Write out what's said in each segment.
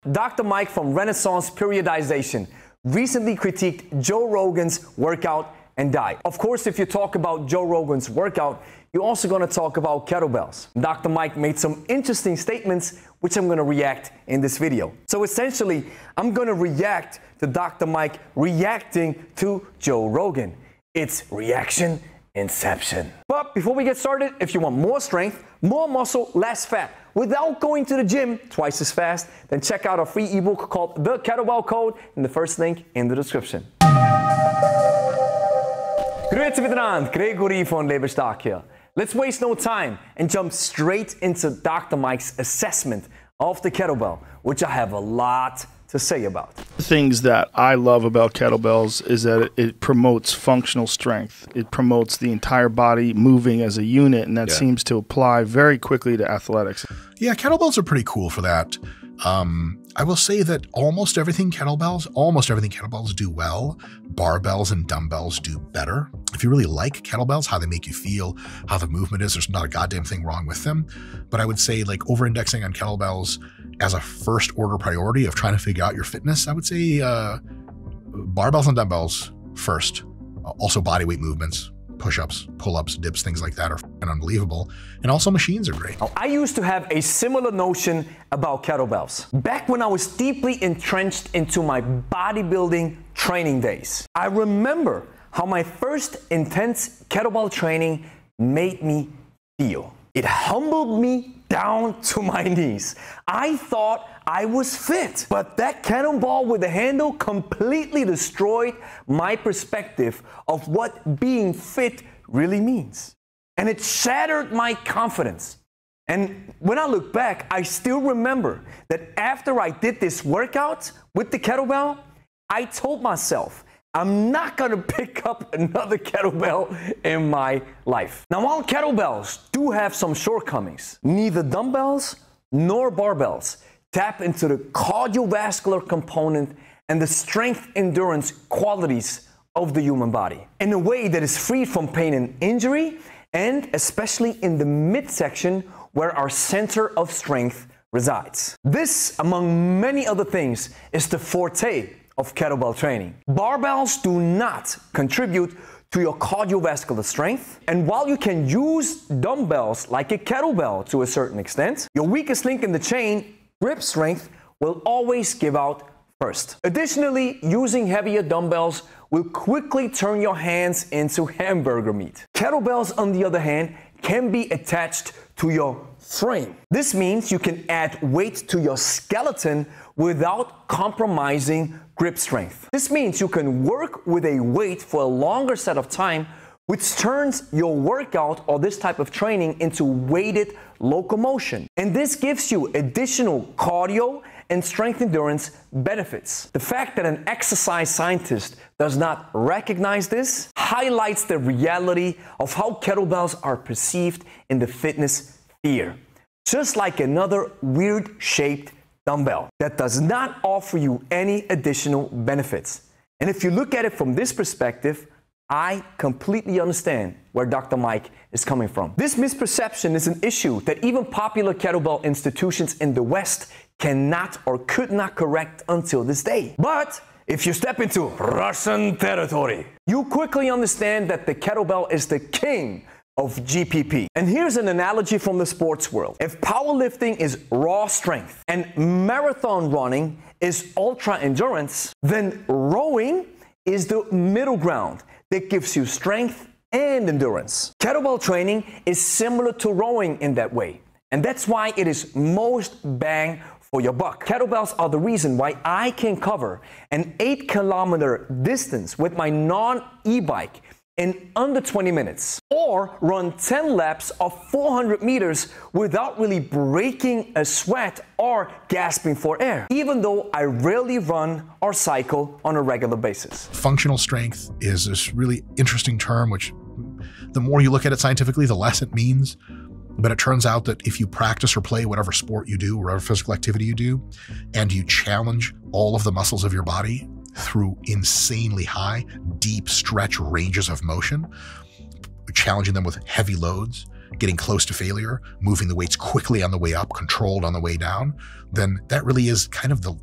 Dr. Mike from Renaissance Periodization recently critiqued Joe Rogan's workout and diet. Of course, if you talk about Joe Rogan's workout, you're also going to talk about kettlebells. Dr. Mike made some interesting statements, which I'm going to react in this video. So essentially, I'm going to react to Dr. Mike reacting to Joe Rogan. It's reaction inception. But before we get started, if you want more strength, more muscle, less fat, without going to the gym twice as fast, then check out our free ebook called The Kettlebell Code in the first link in the description. Grüezi miteinander, Gregory von Lebe Stark here. Let's waste no time and jump straight into Dr. Mike's assessment of the kettlebell, which I have a lot to say about. The things that I love about kettlebells is that it promotes functional strength. It promotes the entire body moving as a unit, and that seems to apply very quickly to athletics. Yeah, kettlebells are pretty cool for that. I will say that almost everything kettlebells do well. Barbells and dumbbells do better. If you really like kettlebells, how they make you feel, how the movement is, there's not a goddamn thing wrong with them. But I would say like over-indexing on kettlebells as a first order priority of trying to figure out your fitness, I would say barbells and dumbbells first. Also body weight movements, push-ups, pull-ups, dips, things like that are unbelievable. And also machines are great. I used to have a similar notion about kettlebells. Back when I was deeply entrenched into my bodybuilding training days, I remember how my first intense kettlebell training made me feel. It humbled me down to my knees. I thought I was fit, but that cannonball with the handle completely destroyed my perspective of what being fit really means. And it shattered my confidence. And when I look back, I still remember that after I did this workout with the kettlebell, I told myself, I'm not going to pick up another kettlebell in my life. Now, while kettlebells do have some shortcomings, neither dumbbells nor barbells tap into the cardiovascular component and the strength endurance qualities of the human body in a way that is free from pain and injury, and especially in the midsection where our center of strength resides. This, among many other things, is the forte of kettlebell training. Barbells do not contribute to your cardiovascular strength, and while you can use dumbbells like a kettlebell to a certain extent, your weakest link in the chain, grip strength, will always give out first. Additionally, using heavier dumbbells will quickly turn your hands into hamburger meat. Kettlebells, on the other hand, can be attached to your frame. This means you can add weight to your skeleton without compromising grip strength. This means you can work with a weight for a longer set of time, which turns your workout or this type of training into weighted locomotion. And this gives you additional cardio and strength endurance benefits. The fact that an exercise scientist does not recognize this highlights the reality of how kettlebells are perceived in the fitness sphere. Just like another weird-shaped dumbbell that does not offer you any additional benefits. And if you look at it from this perspective, I completely understand where Dr. Mike is coming from. This misperception is an issue that even popular kettlebell institutions in the West cannot or could not correct until this day. But if you step into Russian territory, you quickly understand that the kettlebell is the king of GPP. And here's an analogy from the sports world. If powerlifting is raw strength and marathon running is ultra endurance, then rowing is the middle ground that gives you strength and endurance. Kettlebell training is similar to rowing in that way, and that's why it is most bang for your buck. Kettlebells are the reason why I can cover an 8-kilometer distance with my non-e-bike in under 20 minutes, or run 10 laps of 400 meters without really breaking a sweat or gasping for air, even though I rarely run or cycle on a regular basis. Functional strength is this really interesting term, which the more you look at it scientifically, the less it means. But it turns out that if you practice or play whatever sport you do, whatever physical activity you do, and you challenge all of the muscles of your body through insanely high, deep stretch ranges of motion, challenging them with heavy loads, getting close to failure, moving the weights quickly on the way up, controlled on the way down, then that really is kind of the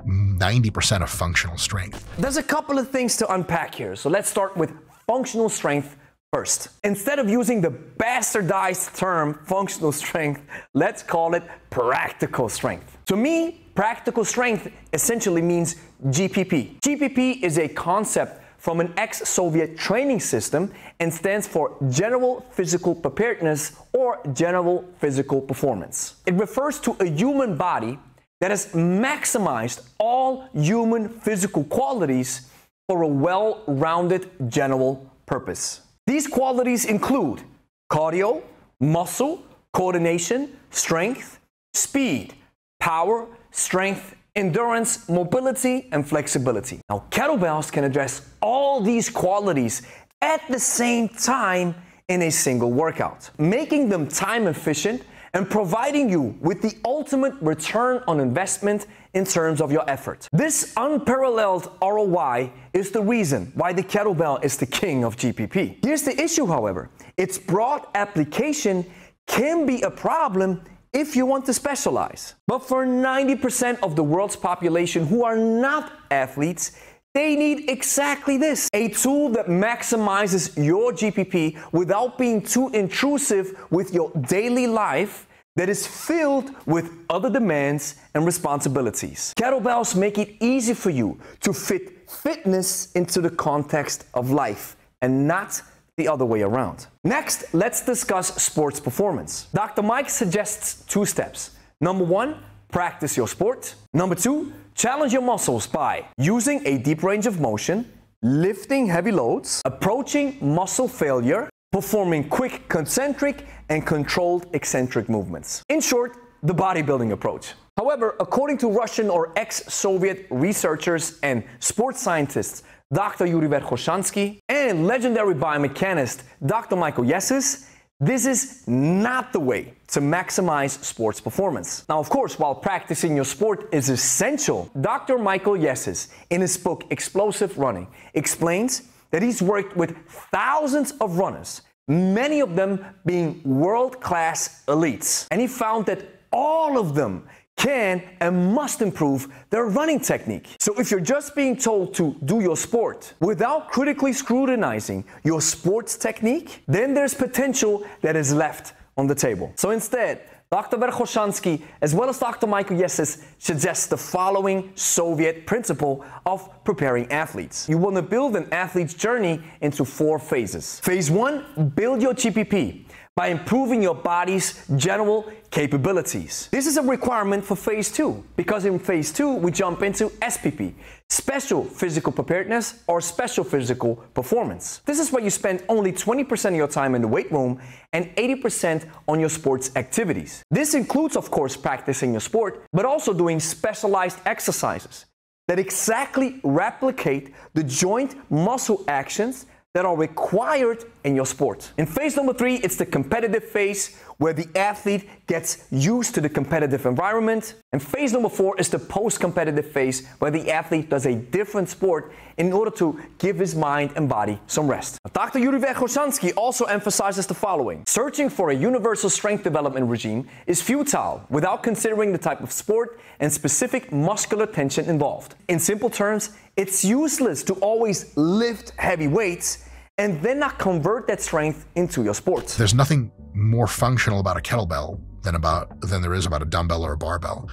90% of functional strength. There's a couple of things to unpack here. So let's start with functional strength first. Instead of using the bastardized term functional strength, let's call it practical strength. To me, practical strength essentially means GPP. GPP is a concept from an ex-Soviet training system and stands for General Physical Preparedness or General Physical Performance. It refers to a human body that has maximized all human physical qualities for a well-rounded general purpose. These qualities include cardio, muscle, coordination, strength, speed, power, strength, endurance, mobility, and flexibility. Now, kettlebells can address all these qualities at the same time in a single workout, making them time efficient and providing you with the ultimate return on investment in terms of your effort. This unparalleled ROI is the reason why the kettlebell is the king of GPP. Here's the issue, however. Its broad application can be a problem if you want to specialize. But for 90% of the world's population who are not athletes, they need exactly this: a tool that maximizes your GPP without being too intrusive with your daily life that is filled with other demands and responsibilities. Kettlebells make it easy for you to fit fitness into the context of life and not the other way around. Next, let's discuss sports performance. Dr. Mike suggests 2 steps. Number 1, practice your sport. Number 2, challenge your muscles by using a deep range of motion, lifting heavy loads, approaching muscle failure, performing quick concentric and controlled eccentric movements. In short, the bodybuilding approach. However, according to Russian or ex-Soviet researchers and sports scientists Dr. Yuri Verkhoshansky and legendary biomechanist Dr. Michael Yessis, this is not the way to maximize sports performance. Now, of course, while practicing your sport is essential, Dr. Michael Yessis, in his book Explosive Running, explains that he's worked with thousands of runners, many of them being world-class elites. And he found that all of them can and must improve their running technique. So if you're just being told to do your sport without critically scrutinizing your sports technique, then there's potential that is left on the table. So instead, Dr. Verkhoshansky, as well as Dr. Michael Yessis, suggests the following Soviet principle of preparing athletes. You want to build an athlete's journey into 4 phases. Phase 1, build your GPP by improving your body's general capabilities. This is a requirement for phase 2, because in phase 2, we jump into SPP, special physical preparedness or special physical performance. This is where you spend only 20% of your time in the weight room and 80% on your sports activities. This includes, of course, practicing your sport, but also doing specialized exercises that exactly replicate the joint muscle actions that are required in your sport. In phase number 3, it's the competitive phase, where the athlete gets used to the competitive environment. And phase number 4 is the post-competitive phase, where the athlete does a different sport in order to give his mind and body some rest. Dr. Yuri Verkhoshansky also emphasizes the following: searching for a universal strength development regime is futile without considering the type of sport and specific muscular tension involved. In simple terms, it's useless to always lift heavy weights and then not convert that strength into your sports. There's nothing more functional about a kettlebell than there is about a dumbbell or a barbell.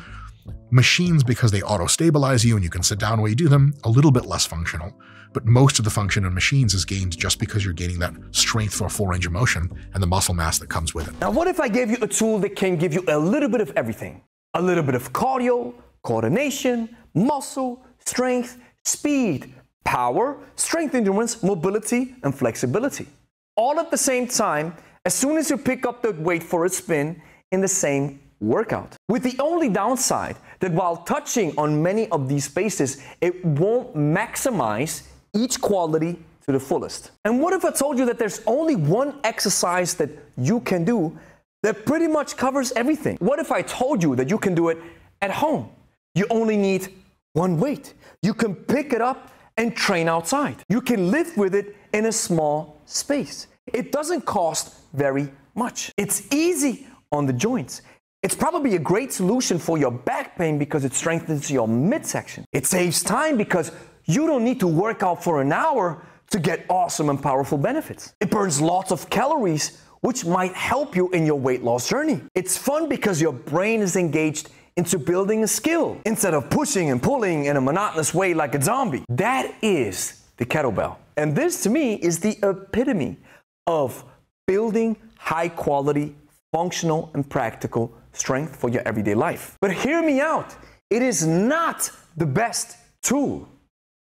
Machines, because they auto-stabilize you and you can sit down while you do them, a little bit less functional. But most of the function in machines is gained just because you're gaining that strength for a full range of motion and the muscle mass that comes with it. Now, what if I gave you a tool that can give you a little bit of everything? A little bit of cardio, coordination, muscle, strength, speed, power, strength, endurance, mobility, and flexibility. All at the same time, as soon as you pick up the weight for a spin in the same workout. With the only downside that while touching on many of these bases, it won't maximize each quality to the fullest. And what if I told you that there's only one exercise that you can do that pretty much covers everything? What if I told you that you can do it at home? You only need one weight. You can pick it up and train outside. You can live with it in a small space. It doesn't cost very much. It's easy on the joints. It's probably a great solution for your back pain because it strengthens your midsection. It saves time because you don't need to work out for an hour to get awesome and powerful benefits. It burns lots of calories, which might help you in your weight loss journey. It's fun because your brain is engaged into building a skill instead of pushing and pulling in a monotonous way like a zombie. That is the kettlebell. And this to me is the epitome of building high quality, functional and practical strength for your everyday life. But hear me out. It is not the best tool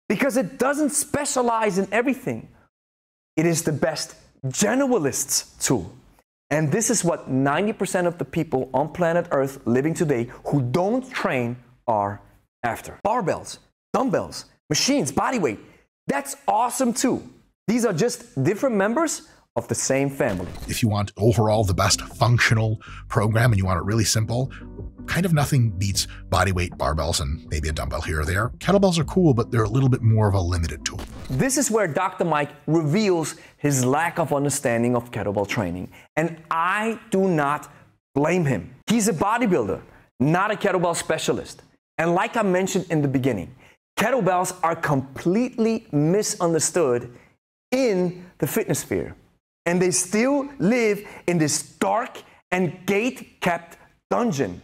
because it doesn't specialize in everything. It is the best generalist's tool. And this is what 90% of the people on planet Earth living today who don't train are after. Barbells, dumbbells, machines, body weight. That's awesome too. These are just different members of the same family. If you want overall the best functional program and you want it really simple, kind of nothing beats bodyweight barbells and maybe a dumbbell here or there. Kettlebells are cool, but they're a little bit more of a limited tool. This is where Dr. Mike reveals his lack of understanding of kettlebell training. And I do not blame him. He's a bodybuilder, not a kettlebell specialist. And like I mentioned in the beginning, kettlebells are completely misunderstood in the fitness sphere. And they still live in this dark and gate-kept dungeon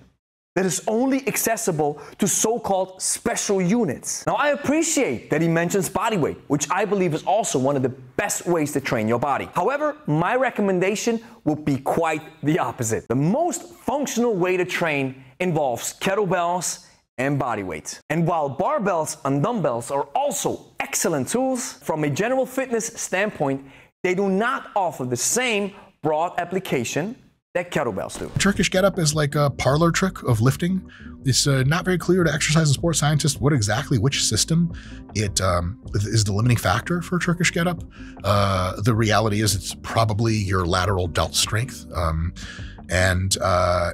that is only accessible to so-called special units. Now, I appreciate that he mentions body weight, which I believe is also one of the best ways to train your body. However, my recommendation would be quite the opposite. The most functional way to train involves kettlebells and body weight. And while barbells and dumbbells are also excellent tools, from a general fitness standpoint, they do not offer the same broad application that kettlebells do. Turkish get-up is like a parlor trick of lifting. It's not very clear to exercise and sports scientists which system it is the limiting factor for Turkish get-up. The reality is it's probably your lateral delt strength. And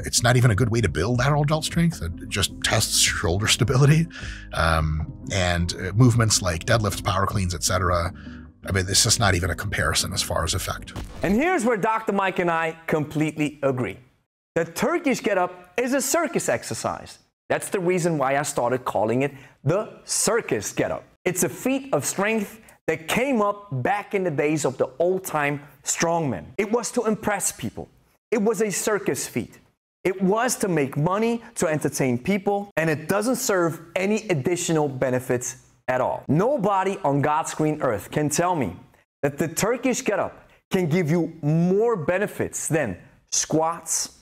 it's not even a good way to build lateral delt strength. It just tests shoulder stability. And movements like deadlifts, power cleans, etc. I mean, this is not even a comparison as far as effect. And here's where Dr. Mike and I completely agree. The Turkish get-up is a circus exercise. That's the reason why I started calling it the circus get-up. It's a feat of strength that came up back in the days of the old-time strongmen. It was to impress people. It was a circus feat. It was to make money, to entertain people, and it doesn't serve any additional benefits at all. Nobody on God's green earth can tell me that the Turkish get-up can give you more benefits than squats,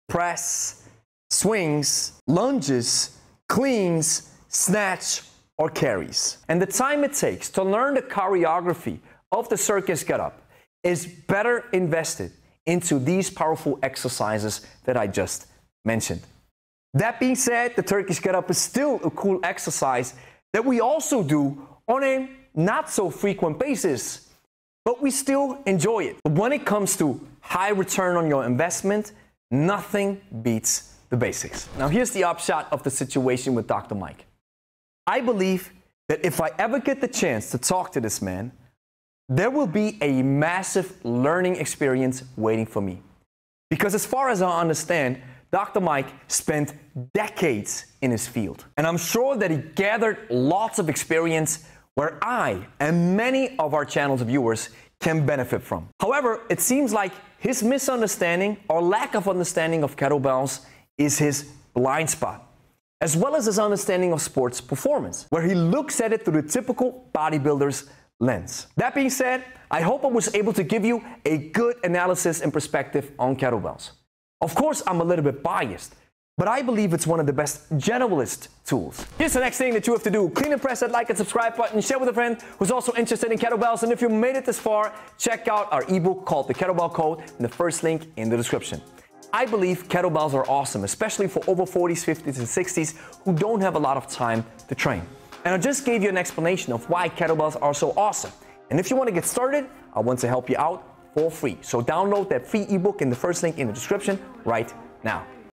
press, swings, lunges, cleans, snatch, or carries. And the time it takes to learn the choreography of the circus get-up is better invested into these powerful exercises that I just mentioned. That being said, the Turkish get-up is still a cool exercise that we also do on a not so frequent basis, but we still enjoy it. But when it comes to high return on your investment, nothing beats the basics. Now here's the upshot of the situation with Dr. Mike. I believe that if I ever get the chance to talk to this man, there will be a massive learning experience waiting for me. Because as far as I understand, Dr. Mike spent decades in his field. And I'm sure that he gathered lots of experience where I and many of our channel's viewers can benefit from. However, it seems like his misunderstanding or lack of understanding of kettlebells is his blind spot, as well as his understanding of sports performance, where he looks at it through the typical bodybuilder's lens. That being said, I hope I was able to give you a good analysis and perspective on kettlebells. Of course, I'm a little bit biased, but I believe it's one of the best generalist tools. Here's the next thing that you have to do. Clean and press that like and subscribe button. Share with a friend who's also interested in kettlebells. And if you made it this far, check out our ebook called The Kettlebell Code in the first link in the description. I believe kettlebells are awesome, especially for over 40s, 50s, and 60s who don't have a lot of time to train. And I just gave you an explanation of why kettlebells are so awesome. And if you want to get started, I want to help you out for free. So download that free ebook in the first link in the description right now.